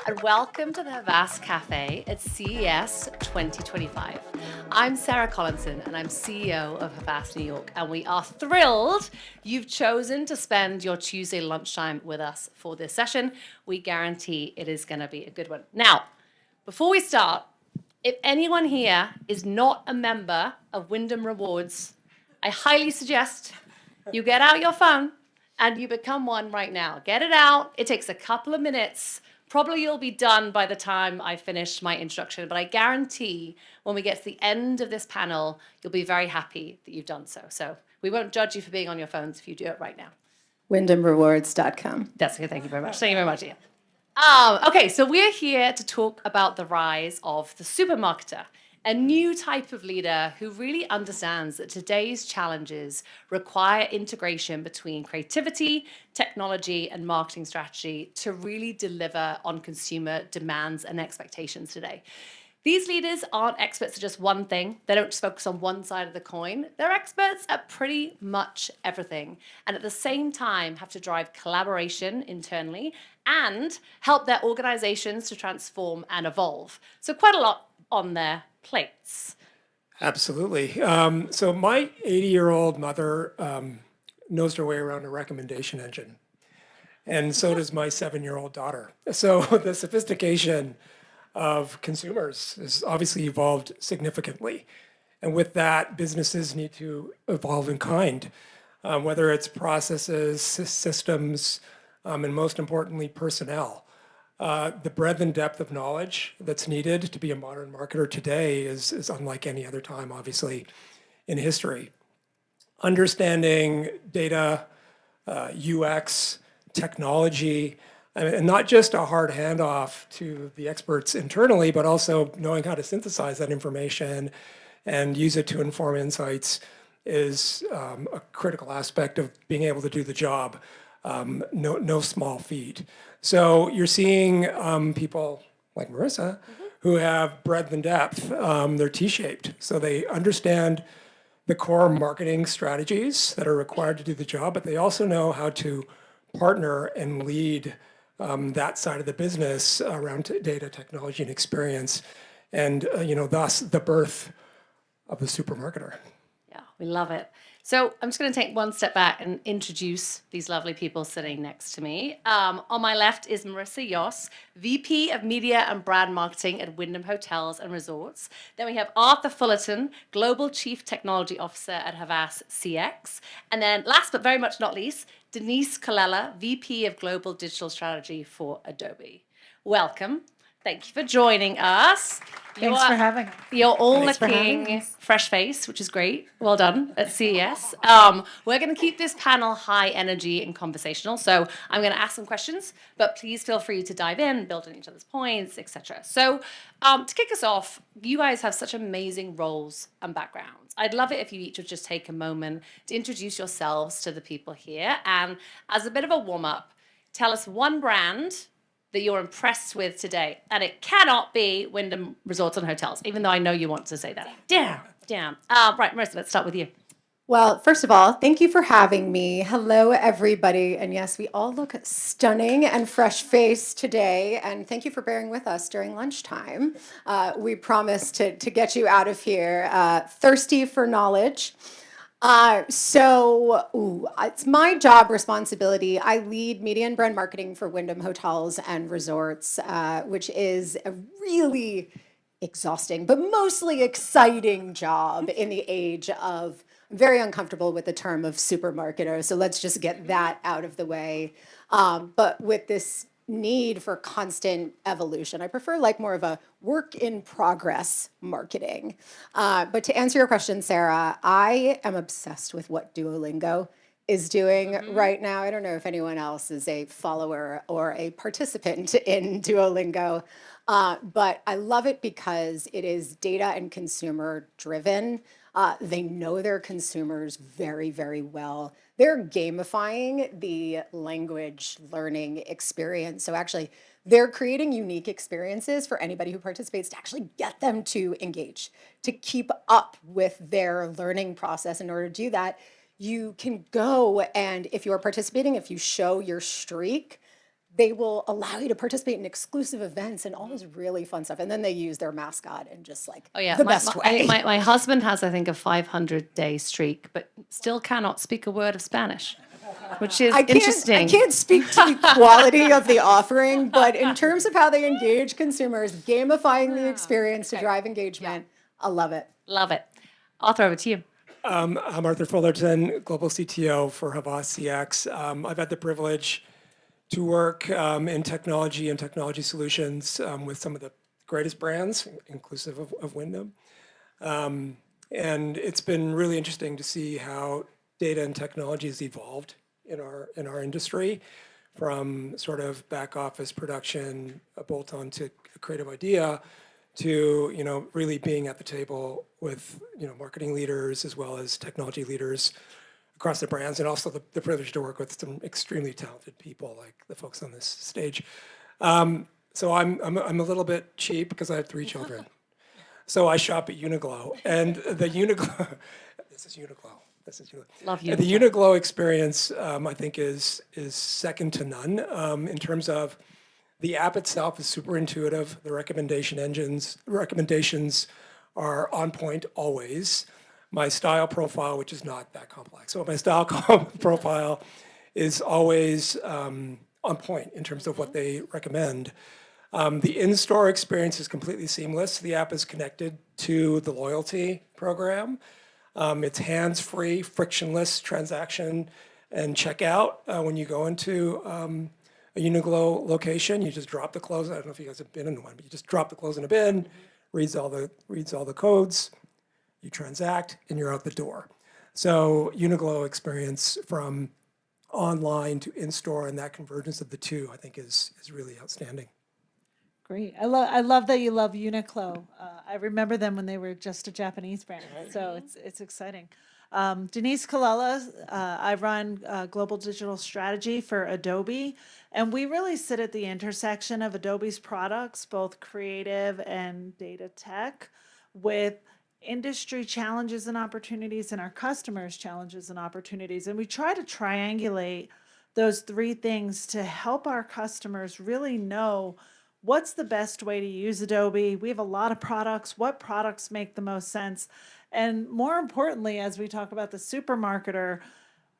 and welcome to the Havas Café at CES 2025. I'm Sarah Collinson, and I'm CEO of Havas New York, and we are thrilled you've chosen to spend your Tuesday lunchtime with us for this session. We guarantee it is going to be a good one. Now, before we start, if anyone here is not a member of Wyndham Rewards, I highly suggest you get out your phone and you become one right now. Get it out. It takes a couple of minutes. Probably you'll be done by the time I finish my introduction, but I guarantee when we get to the end of this panel, you'll be very happy that you've done so. So we won't judge you for being on your phones if you do it right now. WyndhamRewards.com. That's good. Thank you very much. Thank you very much, Ian. Okay, so we're here to talk about the rise of the supermarketer, a new type of leader who really understands that today's challenges require integration between creativity, technology, and marketing strategy to really deliver on consumer demands and expectations today. These leaders aren't experts at just one thing. They don't just focus on one side of the coin. They're experts at pretty much everything. And at the same time, have to drive collaboration internally and help their organizations to transform and evolve. So quite a lot on their plates. Absolutely. So my 80-year-old mother knows her way around a recommendation engine. And so does my 7-year-old daughter. So the sophistication of consumers has obviously evolved significantly. And with that, businesses need to evolve in kind, whether it's processes, systems, and most importantly, personnel. The breadth and depth of knowledge that's needed to be a modern marketer today is unlike any other time, obviously, in history. Understanding data, UX, technology, and not just a hard handoff to the experts internally, but also knowing how to synthesize that information and use it to inform insights is a critical aspect of being able to do the job. No small feat. So you're seeing people like Marissa who have breadth and depth. They're T-shaped. So they understand the core marketing strategies that are required to do the job, but they also know how to partner and lead that side of the business around data, technology, and experience. And, thus the birth of the supermarketer. Yeah, we love it. So I'm just going to take one step back and introduce these lovely people sitting next to me. On my left is Marissa Yoss, VP of Media and Brand Marketing at Wyndham Hotels and Resorts. Then we have Arthur Fullerton, Global Chief Technology Officer at Havas CX. And then last but very much not least, Denise Colella, VP of Global Digital Strategy for Adobe. Welcome. Thank you for joining us. Thanks for having us. You're all Thanks for having looking us. fresh face, which is great. Well done at CES. We're going to keep this panel high energy and conversational. So I'm going to ask some questions, but please feel free to dive in, build on each other's points, etc. So to kick us off, you guys have such amazing roles and backgrounds. I'd love it if you each would just take a moment to introduce yourselves to the people here. And as a bit of a warm-up, tell us one brand that you're impressed with today. And it cannot be Wyndham Resorts and Hotels, even though I know you want to say that. Damn. Right, Marissa, let's start with you. Well, first of all, thank you for having me. Hello, everybody. And yes, we all look stunning and fresh-faced today. And thank you for bearing with us during lunchtime. We promise to get you out of here thirsty for knowledge. It's my job responsibility. I lead media and brand marketing for Wyndham Hotels and Resorts, which is a really exhausting, but mostly exciting job in the age of, I'm very uncomfortable with the term of supermarketer, so let's just get that out of the way. But with this need for constant evolution, I prefer like more of a work in progress marketing. But to answer your question, Sarah, I am obsessed with what Duolingo is doing right now. I don't know if anyone else is a follower or a participant in Duolingo, but I love it because it is data and consumer driven. They know their consumers very, very well. They're gamifying the language learning experience. So actually, they're creating unique experiences for anybody who participates to actually get them to engage, to keep up with their learning process. In order to do that, you can go and if you're participating, if you show your streak, they will allow you to participate in exclusive events and all this really fun stuff. And then they use their mascot in just like Oh yeah, the best I think way. my husband has, I think, a 500-day streak, but still cannot speak a word of Spanish, which is I interesting. can't speak to the quality of the offering, but in terms of how they engage consumers, gamifying the experience to drive engagement, I love it. Love it. Arthur, over to you. I'm Arthur Fullerton, Global CTO for Havas CX. I've had the privilege to work in technology and technology solutions with some of the greatest brands, inclusive of Wyndham. And it's been really interesting to see how data and technology has evolved in our industry, from sort of back office production, a bolt-on to a creative idea, to really being at the table with marketing leaders as well as technology leaders across the brands, and also the privilege to work with some extremely talented people like the folks on this stage. So I'm a little bit cheap because I have 3 children. So I shop at Uniqlo, and the Uniqlo, this is Uniqlo. Love Uniqlo. The Uniqlo experience, I think, is second to none in terms of the app itself is super intuitive. The recommendations are on point always. My style profile, which is not that complex, so my style profile is always on point in terms of what they recommend. The in-store experience is completely seamless. The app is connected to the loyalty program. It's hands-free, frictionless transaction and checkout. When you go into a Uniqlo location, you just drop the clothes. I don't know if you guys have been in one, but you just drop the clothes in a bin, reads all the codes, you transact, and you're out the door. So Uniqlo experience from online to in-store, and that convergence of the two, I think, is really outstanding. Great. I love that you love Uniqlo. I remember them when they were just a Japanese brand, so it's exciting. Denise Colella, I run global digital strategy for Adobe, and we really sit at the intersection of Adobe's products, both creative and data tech, with industry challenges and opportunities and our customers' challenges and opportunities. And we try to triangulate those 3 things to help our customers really know what's the best way to use Adobe. We have a lot of products. What products make the most sense? And more importantly, as we talk about the supermarketer,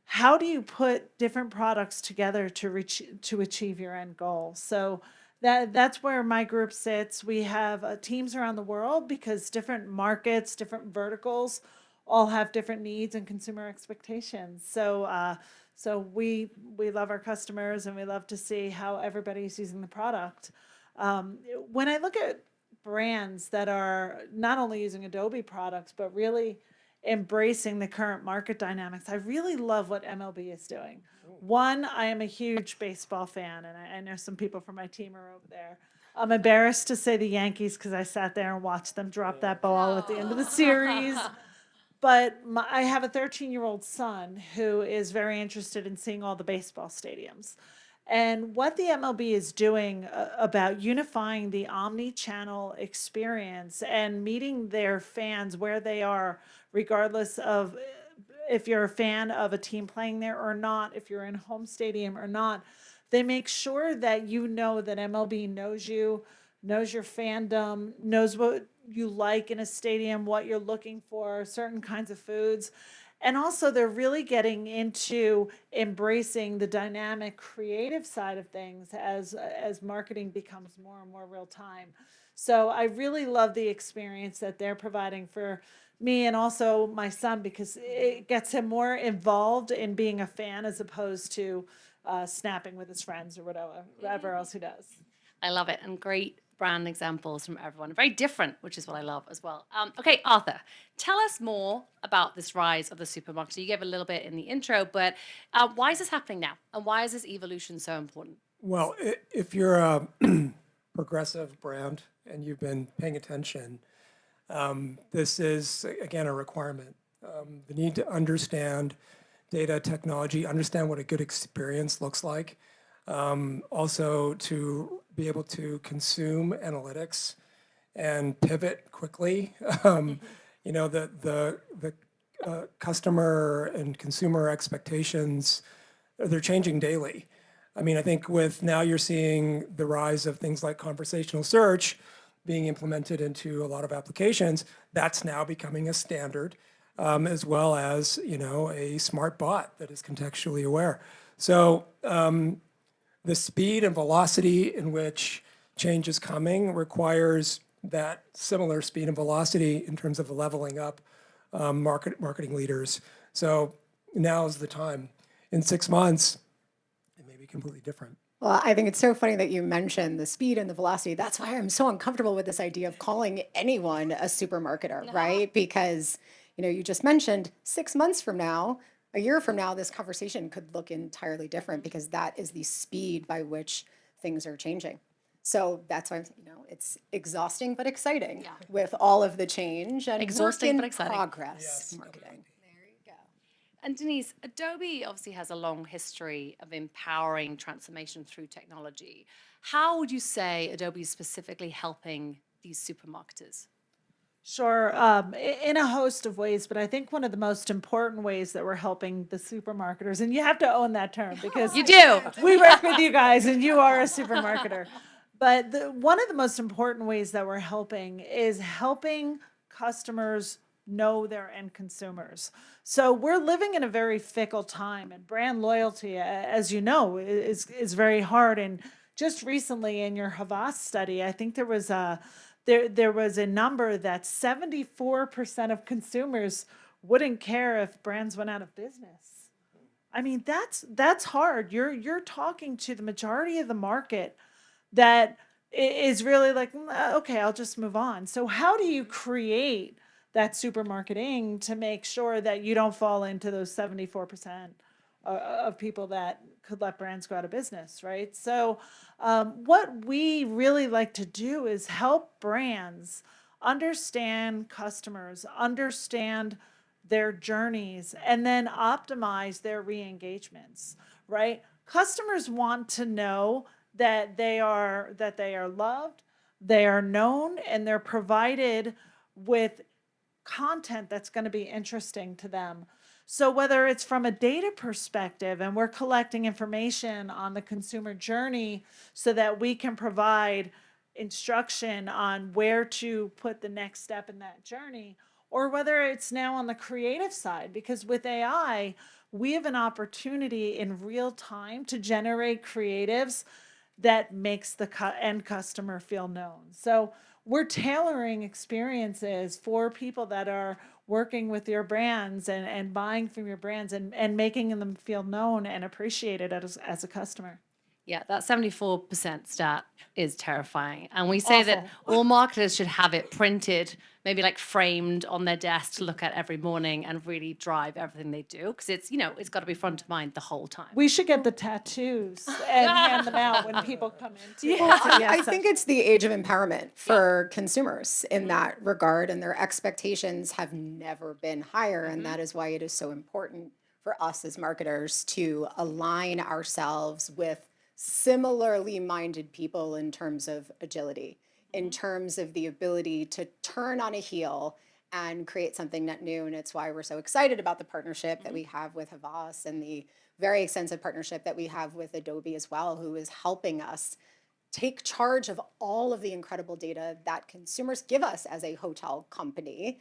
how do you put different products together to achieve your end goal? So that's where my group sits. We have teams around the world because different markets, different verticals, all have different needs and consumer expectations. So we love our customers and we love to see how everybody's using the product. When I look at brands that are not only using Adobe products, but really embracing the current market dynamics, I really love what MLB is doing. One, I am a huge baseball fan, and I know some people from my team are over there. I'm embarrassed to say the Yankees because I sat there and watched them drop that ball at the end of the series. But I have a 13-year-old son who is very interested in seeing all the baseball stadiums. And what the MLB is doing about unifying the omni-channel experience and meeting their fans where they are, regardless of if you're a fan of a team playing there or not, if you're in home stadium or not, they make sure that you know that MLB knows you, knows your fandom, knows what you like in a stadium, what you're looking for, certain kinds of foods. And also, they're really getting into embracing the dynamic creative side of things as marketing becomes more and more real time. So I really love the experience that they're providing for me and also my son, because it gets him more involved in being a fan as opposed to snapping with his friends or whatever else he does. I love it, and great brand examples from everyone. Very different, which is what I love as well. Okay, Arthur, tell us more about this rise of the supermarket. You gave a little bit in the intro, but why is this happening now? And why is this evolution so important? Well, if you're a progressive brand and you've been paying attention, this is, again, a requirement. The need to understand data technology, understand what a good experience looks like, also to be able to consume analytics and pivot quickly. The customer and consumer expectations, they're changing daily. I mean, I think with now you're seeing the rise of things like conversational search being implemented into a lot of applications. That's now becoming a standard, as well as, a smart bot that is contextually aware. So the speed and velocity in which change is coming requires that similar speed and velocity in terms of leveling up marketing leaders. So now is the time. In 6 months, it may be completely different. Well, I think it's so funny that you mentioned the speed and the velocity. That's why I'm so uncomfortable with this idea of calling anyone a supermarketer, right? Because, you just mentioned 6 months from now, a year from now, this conversation could look entirely different because that is the speed by which things are changing. So that's why it's exhausting but exciting with all of the change and Exhausting work but in exciting. progress marketing. And Denise, Adobe obviously has a long history of empowering transformation through technology. How would you say Adobe is specifically helping these supermarketers? Sure, in a host of ways, but I think one of the most important ways that we're helping the supermarketers, and you have to own that term because You do. we work with you guys and you are a supermarketer. But one of the most important ways that we're helping is helping customers know their end consumers. So we're living in a very fickle time, and brand loyalty, as you know, is very hard. And just recently in your Havas study, I think there was a number that 74% of consumers wouldn't care if brands went out of business. I mean, that's hard. You're talking to the majority of the market that is really like, okay, I'll just move on. So how do you create that supermarketing to make sure that you don't fall into those 74% of people that could let brands go out of business, right? So what we really like to do is help brands understand customers, understand their journeys, and then optimize their re-engagements, right? Customers want to know that they are loved, they are known, and they're provided with content that's going to be interesting to them. So whether it's from a data perspective and we're collecting information on the consumer journey so that we can provide instruction on where to put the next step in that journey, or whether it's now on the creative side, because with AI, we have an opportunity in real time to generate creatives that makes the end customer feel known. So we're tailoring experiences for people that are working with your brands and buying from your brands and making them feel known and appreciated as a customer. Yeah, that 74% stat is terrifying. And we say that all marketers should have it printed, maybe like framed on their desk to look at every morning and really drive everything they do. Because it's got to be front of mind the whole time. We should get the tattoos and hand them out when people come in. I think it's the age of empowerment for consumers in that regard, and their expectations have never been higher. And that is why it is so important for us as marketers to align ourselves with similarly minded people in terms of agility, in terms of the ability to turn on a heel and create something net new. And it's why we're so excited about the partnership that we have with Havas and the very extensive partnership that we have with Adobe as well, who is helping us take charge of all of the incredible data that consumers give us as a hotel company,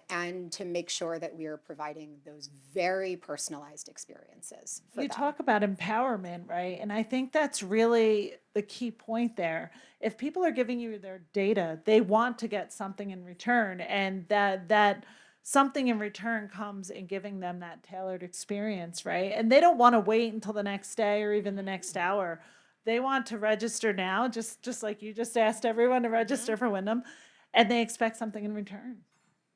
and to make sure that we are providing those very personalized experiences for You them. talk about empowerment, right? And I think that's really the key point there. If people are giving you their data, they want to get something in return, and that something in return comes in giving them that tailored experience, right? And they don't want to wait until the next day or even the next hour. They want to register now, just like you just asked everyone to register for Wyndham, and they expect something in return.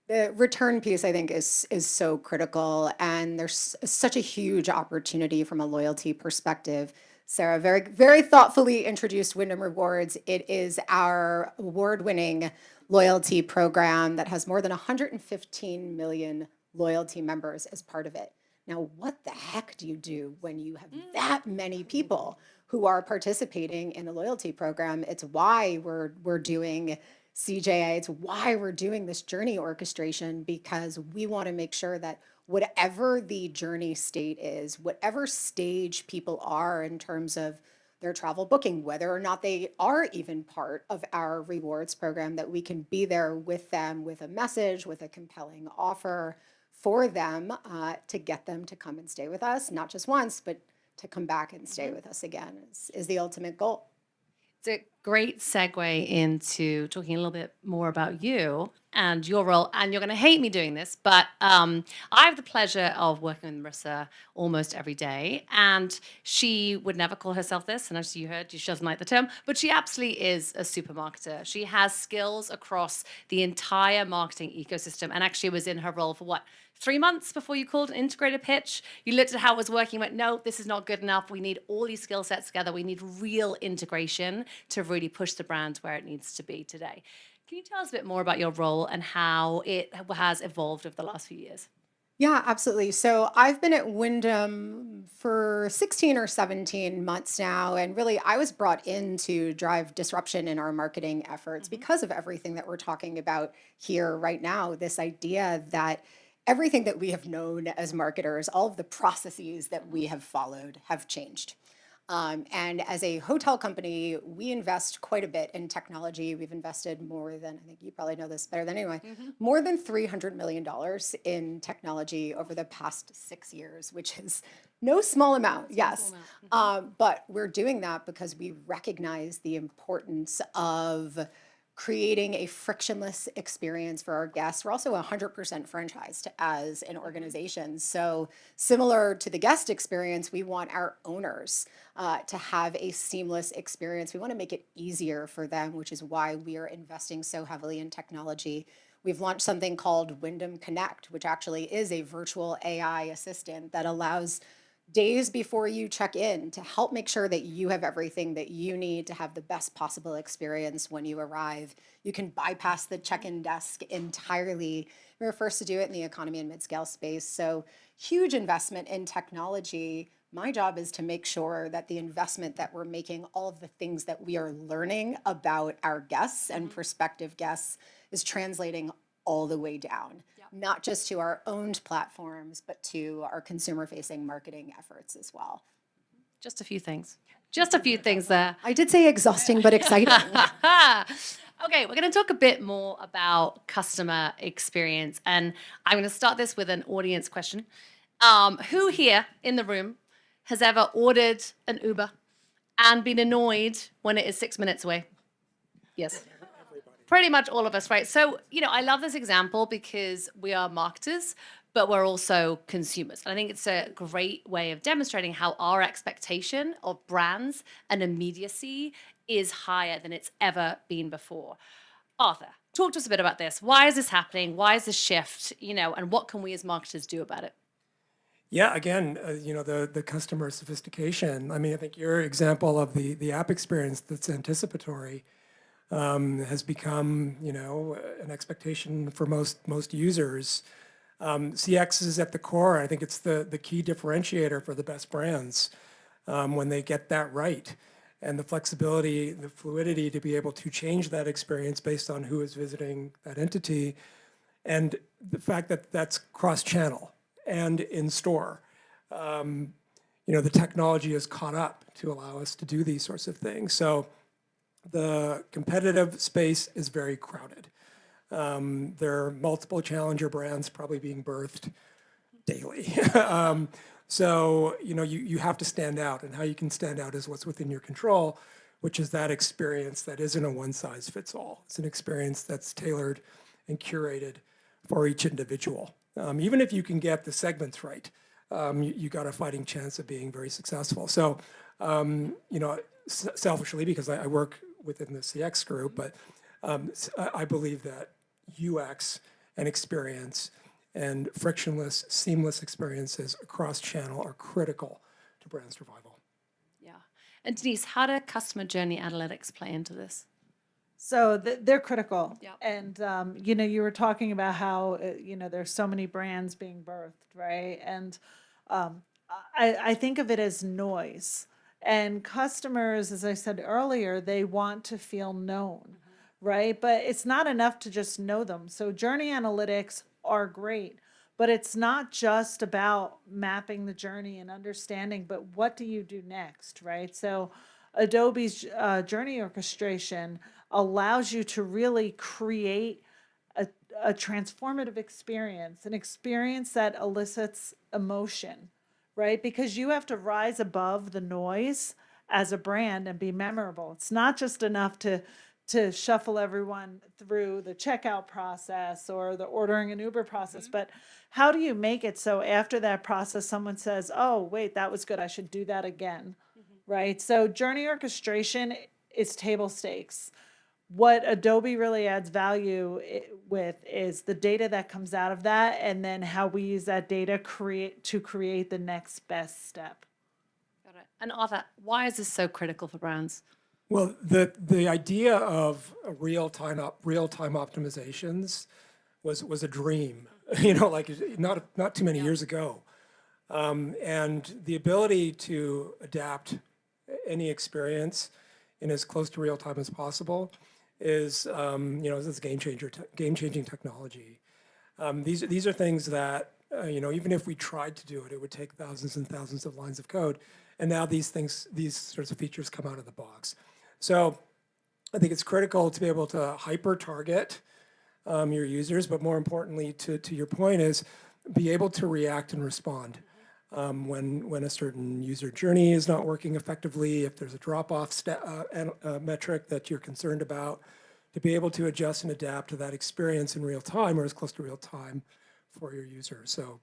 The return piece, I think, is so critical, and there's such a huge opportunity from a loyalty perspective. Sarah very, very thoughtfully introduced Wyndham Rewards. It is our award-winning loyalty program that has more than 115 million loyalty members as part of it. Now, what the heck do you do when you have that many people who are participating in a loyalty program? It's why we're doing CJA. It's why we're doing this journey orchestration, because we want to make sure that whatever the journey state is, whatever stage people are in terms of their travel booking, whether or not they are even part of our rewards program, that we can be there with them with a message, with a compelling offer for them to get them to come and stay with us, not just once, but to come back and stay with us again is the ultimate goal. It's a great segue into talking a little bit more about you and your role. And you're going to hate me doing this, but I have the pleasure of working with Marissa almost every day. And she would never call herself this. And as you heard, she doesn't like the term, but she absolutely is a super marketer. She has skills across the entire marketing ecosystem. And actually was in her role for what? 3 months before you called an integrated pitch, you looked at how it was working, went, no, this is not good enough. We need all these skill sets together. We need real integration to really push the brand where it needs to be today. Can you tell us a bit more about your role and how it has evolved over the last few years? Yeah, absolutely. So I've been at Wyndham for 16 or 17 months now. And really, I was brought in to drive disruption in our marketing efforts because of everything that we're talking about here right now. This idea that everything that we have known as marketers, all of the processes that we have followed have changed. And as a hotel company, we invest quite a bit in technology. We've invested more than, I think you probably know this better than anyone, more than $300 million in technology over the past 6 years, which is no small amount, yes. But we're doing that because we recognize the importance of creating a frictionless experience for our guests. We're also 100% franchised as an organization. So similar to the guest experience, we want our owners to have a seamless experience. We want to make it easier for them, which is why we are investing so heavily in technology. We've launched something called Wyndham Connect, which actually is a virtual AI assistant that allows days before you check in to help make sure that you have everything that you need to have the best possible experience when you arrive. You can bypass the check-in desk entirely. We were first to do it in the economy and mid-scale space. So huge investment in technology. My job is to make sure that the investment that we're making, all of the things that we are learning about our guests and prospective guests, is translating all the way down, not just to our owned platforms, but to our consumer-facing marketing efforts as well. Just a few things. Just a few things there. I did say exhausting, but exciting. Okay, we're going to talk a bit more about customer experience. And I'm going to start this with an audience question. Who here in the room has ever ordered an Uber and been annoyed when it is 6 minutes away? Yes. Pretty much all of us, right? So, I love this example because we are marketers, but we're also consumers. And I think it's a great way of demonstrating how our expectation of brands and immediacy is higher than it's ever been before. Arthur, talk to us a bit about this. Why is this happening? Why is this shift? And what can we as marketers do about it? Yeah, again, the customer sophistication. I mean, I think your example of the app experience that's anticipatory has become, an expectation for most users. CX is at the core. I think it's the key differentiator for the best brands when they get that right. And the flexibility, the fluidity to be able to change that experience based on who is visiting that entity. And the fact that that's cross-channel and in store. The technology is caught up to allow us to do these sorts of things. So the competitive space is very crowded. There are multiple challenger brands probably being birthed daily. So, you have to stand out, and how you can stand out is what's within your control, which is that experience that isn't a one-size-fits-all. It's an experience that's tailored and curated for each individual. Even if you can get the segments right, you got a fighting chance of being very successful. So, selfishly, because I work within the CX group, but I believe that UX and experience and frictionless, seamless experiences across channel are critical to brand survival. Yeah. And Denise, how do customer journey analytics play into this? So they're critical. Yep. And, you were talking about how, there's so many brands being birthed, right? And I think of it as noise. And customers, as I said earlier, they want to feel known, right? But it's not enough to just know them. So journey analytics are great, But it's not just about mapping the journey and understanding, but what do you do next, right? So Adobe's journey orchestration allows you to really create a transformative experience, an experience that elicits emotion, right? Because you have to rise above the noise as a brand and be memorable. It's not just enough to shuffle everyone through the checkout process or the ordering an Uber process, but how do you make it so after that process someone says, "Oh, wait, that was good. I should do that again." Right? So journey orchestration is table stakes. What Adobe really adds value with is the data that comes out of that, and then how we use that data to create the next best step. Got it. And Arthur, why is this so critical for brands? Well, the idea of real-time optimizations was a dream, like not too many years ago. And the ability to adapt any experience in as close to real time as possible is, this game-changing technology. These are things that, even if we tried to do it, it would take thousands and thousands of lines of code. And now these sorts of features come out of the box. So I think it's critical to be able to hyper-target your users, but more importantly, to your point, is be able to react and respond when a certain user journey is not working effectively, if there's a drop-off metric that you're concerned about, to be able to adjust and adapt to that experience in real time or as close to real time for your user. So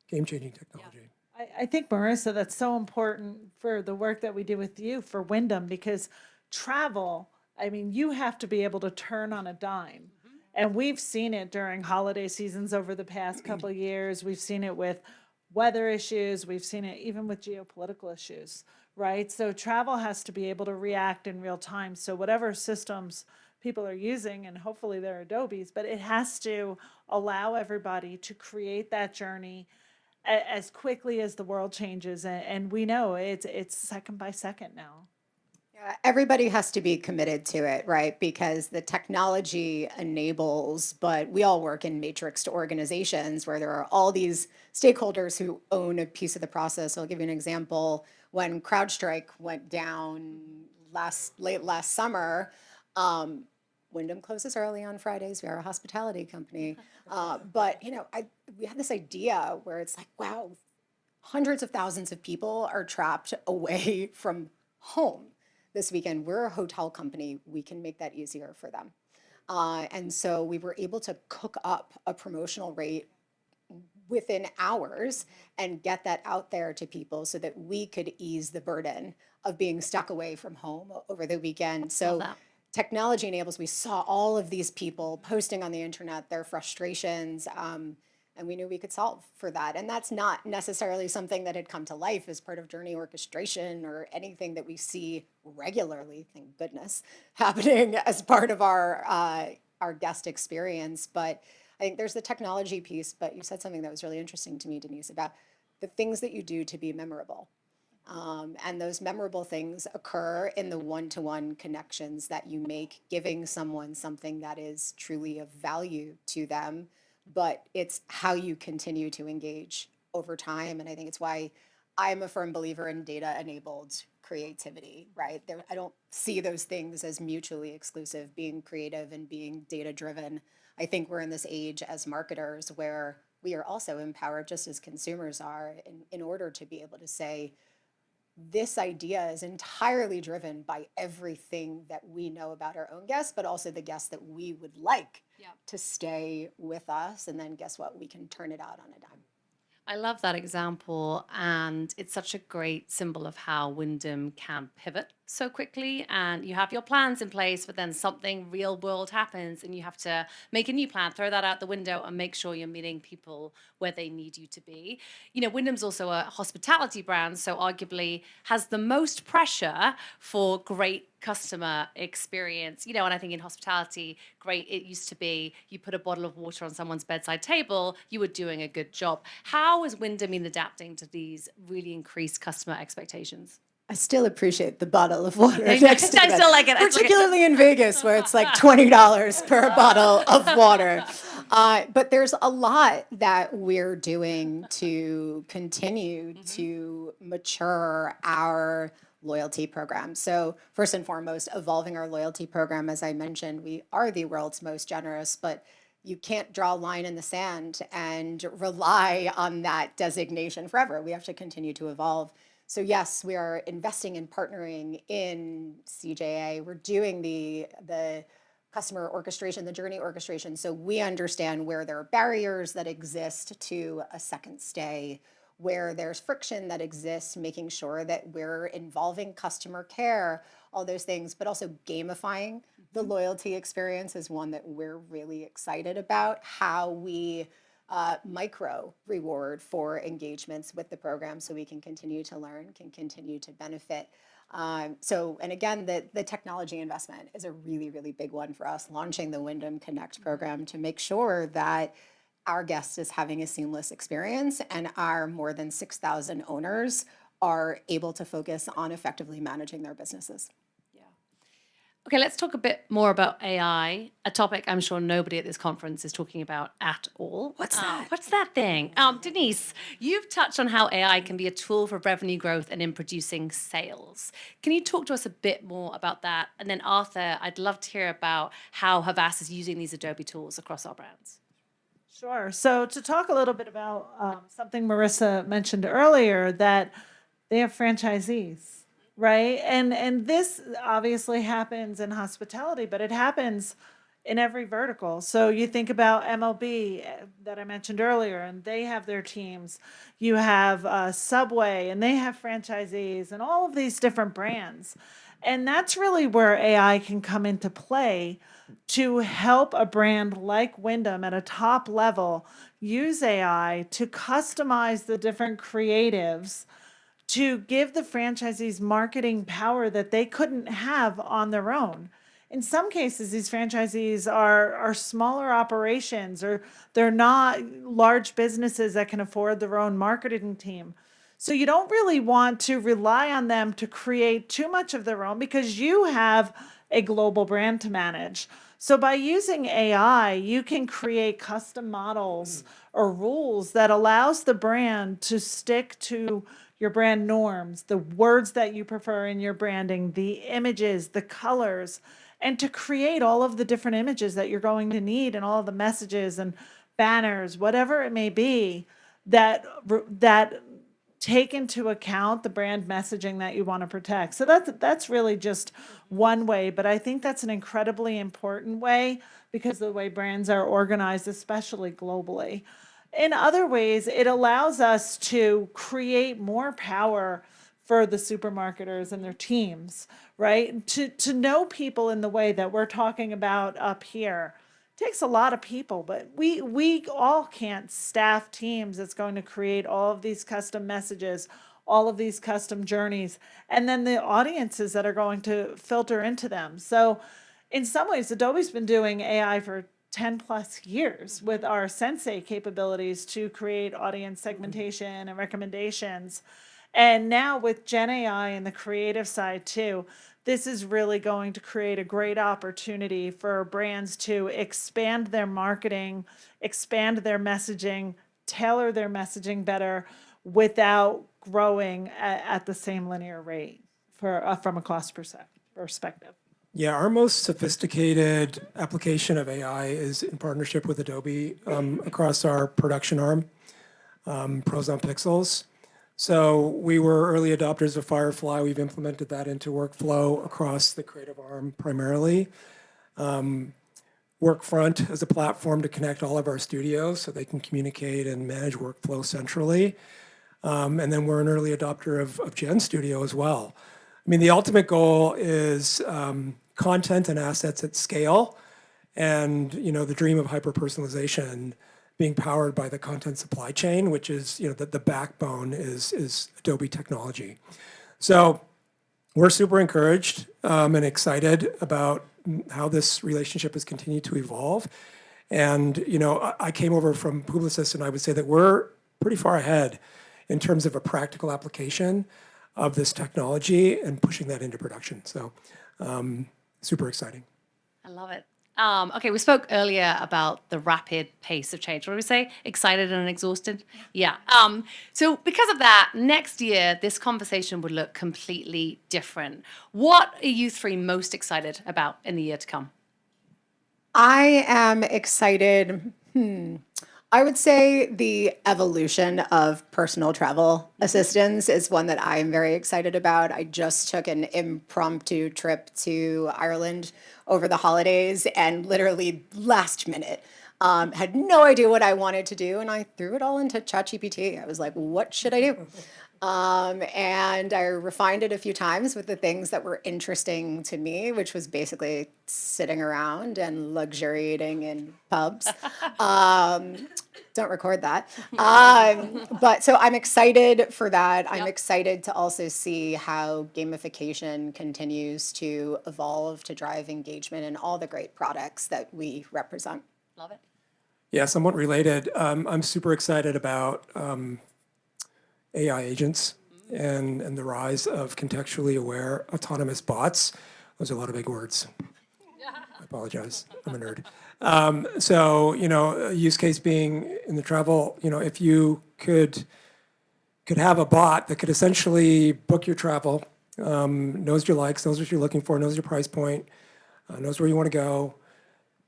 game-changing technology. Yeah. I think, Marissa, that's so important for the work that we do with you for Wyndham, because travel, you have to be able to turn on a dime. And we've seen it during holiday seasons over the past couple of years. We've seen it with weather issues. We've seen it even with geopolitical issues, right? So travel has to be able to react in real time. So whatever systems people are using, and hopefully they're Adobe's, but it has to allow everybody to create that journey as quickly as the world changes. And we know it's second by second now. Yeah, everybody has to be committed to it, right? Because the technology enables, but we all work in matrixed organizations where there are all these stakeholders who own a piece of the process. I'll give you an example. When CrowdStrike went down late last summer, Wyndham closes early on Fridays. We are a hospitality company. But, we had this idea where it's like, wow, hundreds of thousands of people are trapped away from home this weekend. We're a hotel company. We can make that easier for them. And so we were able to cook up a promotional rate within hours and get that out there to people so that we could ease the burden of being stuck away from home over the weekend. So technology enables, we saw all of these people posting on the internet their frustrations, and we knew we could solve for that. And that's not necessarily something that had come to life as part of journey orchestration or anything that we see regularly, thank goodness, happening as part of our guest experience. But I think there's the technology piece, but you said something that was really interesting to me, Denise, about the things that you do to be memorable. And those memorable things occur in the one-to-one connections that you make, giving someone something that is truly of value to them, but it's how you continue to engage over time. And I think it's why I'm a firm believer in data-enabled creativity, right? I don't see those things as mutually exclusive, being creative and being data-driven. I think we're in this age as marketers where we are also empowered, just as consumers are, in order to be able to say, this idea is entirely driven by everything that we know about our own guests, but also the guests that we would like to stay with us. And then guess what? We can turn it out on a dime. I love that example, and it's such a great symbol of how Wyndham can pivot so quickly, and you have your plans in place, but then something real world happens and you have to make a new plan, throw that out the window and make sure you're meeting people where they need you to be. Wyndham's also a hospitality brand, so arguably has the most pressure for great customer experience, and I think in hospitality, great, it used to be you put a bottle of water on someone's bedside table, you were doing a good job. How is Wyndham been adapting to these really increased customer expectations? I still appreciate the bottle of water. I still like it. Particularly in Vegas, where it's like $20 per bottle of water. But there's a lot that we're doing to continue to mature our loyalty program. So first and foremost, evolving our loyalty program. As I mentioned, we are the world's most generous, but you can't draw a line in the sand and rely on that designation forever. We have to continue to evolve. So yes, we are investing in partnering in CJA. We're doing the customer orchestration, the journey orchestration, so we understand where there are barriers that exist to a second stay, where there's friction that exists, making sure that we're involving customer care, all those things, but also gamifying the loyalty experience is one that we're really excited about. How we micro reward for engagements with the program so we can continue to learn, can continue to benefit. And again, the technology investment is a really, really big one for us, launching the Wyndham Connect program to make sure that our guest is having a seamless experience and our more than 6,000 owners are able to focus on effectively managing their businesses. Okay, let's talk a bit more about AI, a topic I'm sure nobody at this conference is talking about at all. What's that? What's that thing? Denise, you've touched on how AI can be a tool for revenue growth and in producing sales. Can you talk to us a bit more about that? And then Arthur, I'd love to hear about how Havas is using these Adobe tools across our brands. Sure. So to talk a little bit about something Marissa mentioned earlier, that they have franchisees, right? And this obviously happens in hospitality, but it happens in every vertical. So you think about MLB that I mentioned earlier, and they have their teams. You have Subway, and they have franchisees, and all of these different brands. And that's really where AI can come into play to help a brand like Wyndham at a top level use AI to customize the different creatives to give the franchisees marketing power that they couldn't have on their own. In some cases, these franchisees are smaller operations, or they're not large businesses that can afford their own marketing team. So you don't really want to rely on them to create too much of their own because you have a global brand to manage. So by using AI, you can create custom models or rules that allows the brand to stick to your brand norms, the words that you prefer in your branding, the images, the colors, and to create all of the different images that you're going to need and all of the messages and banners, whatever it may be, that take into account the brand messaging that you want to protect. So that's really just one way, but I think that's an incredibly important way because of the way brands are organized, especially globally. In other ways, it allows us to create more power for the supermarketers and their teams, right? To know people in the way that we're talking about up here takes a lot of people, but we all can't staff teams that's going to create all of these custom messages, all of these custom journeys, and then the audiences that are going to filter into them. So in some ways, Adobe's been doing AI for 10 plus years with our Sensei capabilities to create audience segmentation and recommendations. And now with Gen AI and the creative side too, this is really going to create a great opportunity for brands to expand their marketing, expand their messaging, tailor their messaging better without growing at the same linear rate from a cost perspective. Yeah, our most sophisticated application of AI is in partnership with Adobe across our production arm, Pros on Pixels. So we were early adopters of Firefly. We've implemented that into workflow across the creative arm primarily. Workfront as a platform to connect all of our studios so they can communicate and manage workflow centrally. And then we're an early adopter of Gen Studio as well. I mean, the ultimate goal is content and assets at scale, and the dream of hyper-personalization being powered by the content supply chain, which is the backbone is Adobe technology. So we're super encouraged and excited about how this relationship has continued to evolve. And I came over from Publicis, and I would say that we're pretty far ahead in terms of a practical application of this technology and pushing that into production. So super exciting. I love it. Okay, we spoke earlier about the rapid pace of change. What did we say? Excited and exhausted? Yeah. So because of that, next year, this conversation would look completely different. What are you three most excited about in the year to come? I am excited. I would say the evolution of personal travel assistance is one that I am very excited about. I just took an impromptu trip to Ireland over the holidays and literally last minute had no idea what I wanted to do. And I threw it all into ChatGPT. I was like, what should I do? And I refined it a few times with the things that were interesting to me, which was basically sitting around and luxuriating in pubs. Don't record that. But so I'm excited for that. I'm excited to also see how gamification continues to evolve to drive engagement in all the great products that we represent. Love it. Yeah, somewhat related. I'm super excited about AI agents and the rise of contextually aware autonomous bots. Those are a lot of big words. I apologize. I'm a nerd. So, a use case being in the travel, if you could have a bot that could essentially book your travel, knows your likes, knows what you're looking for, knows your price point, knows where you want to go,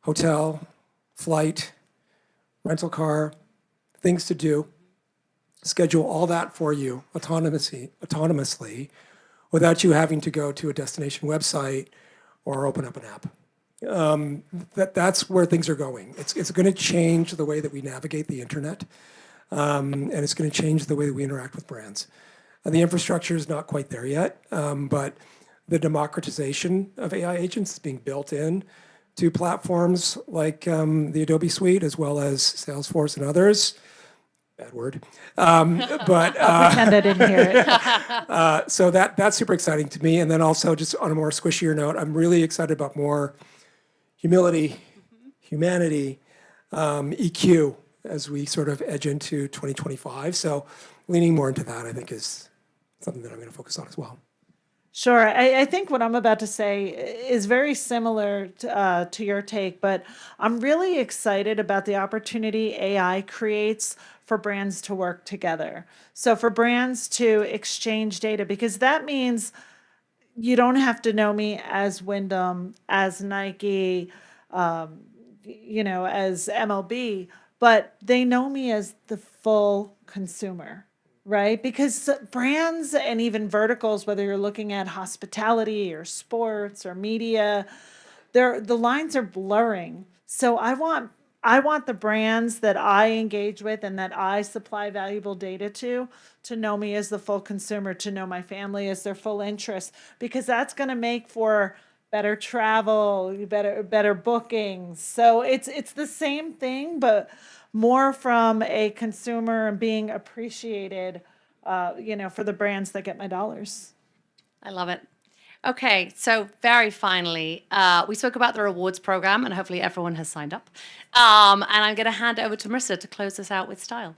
hotel, flight, rental car, things to do, schedule all that for you autonomously without you having to go to a destination website or open up an app. That's where things are going. It's going to change the way that we navigate the internet, and it's going to change the way that we interact with brands. The infrastructure is not quite there yet, but the democratization of AI agents is being built in to platforms like the Adobe Suite, as well as Salesforce and others. Bad word. But I'll pretend I didn't hear it. so that's super exciting to me. And then also, just on a more squishier note, I'm really excited about more humility, humanity, EQ as we sort of edge into 2025. So leaning more into that, I think, is something that I'm going to focus on as well. Sure. I think what I'm about to say is very similar to your take, but I'm really excited about the opportunity AI creates for brands to work together. So for brands to exchange data, because that means you don't have to know me as Wyndham, as Nike, as MLB, but they know me as the full consumer. Right? Because brands and even verticals, whether you're looking at hospitality or sports or media, the lines are blurring. So I want the brands that I engage with and that I supply valuable data to know me as the full consumer, to know my family as their full interest, because that's going to make for better travel, better bookings. So it's the same thing, but more from a consumer and being appreciated, for the brands that get my dollars. I love it. Okay, so very finally, we spoke about the rewards program, and hopefully everyone has signed up. And I'm going to hand it over to Marissa to close us out with style.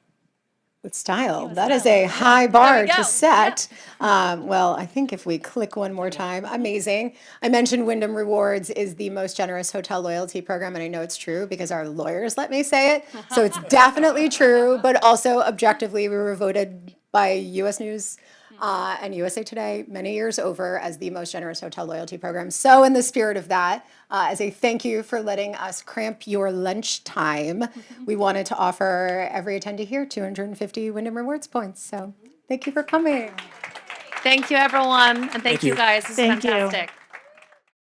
With style. That is a high bar to set. Well, I think if we click one more time, amazing. I mentioned Wyndham Rewards is the most generous hotel loyalty program, and I know it's true because our lawyers let me say it. So it's definitely true, but also objectively, we were voted by U.S. News and USA Today many years over as the most generous hotel loyalty program. So in the spirit of that, as a thank you for letting us cramp your lunch time, we wanted to offer every attendee here 250 Wyndham Rewards points. So thank you for coming. Thank you, everyone. And thank you, guys. This is Thank you. fantastic.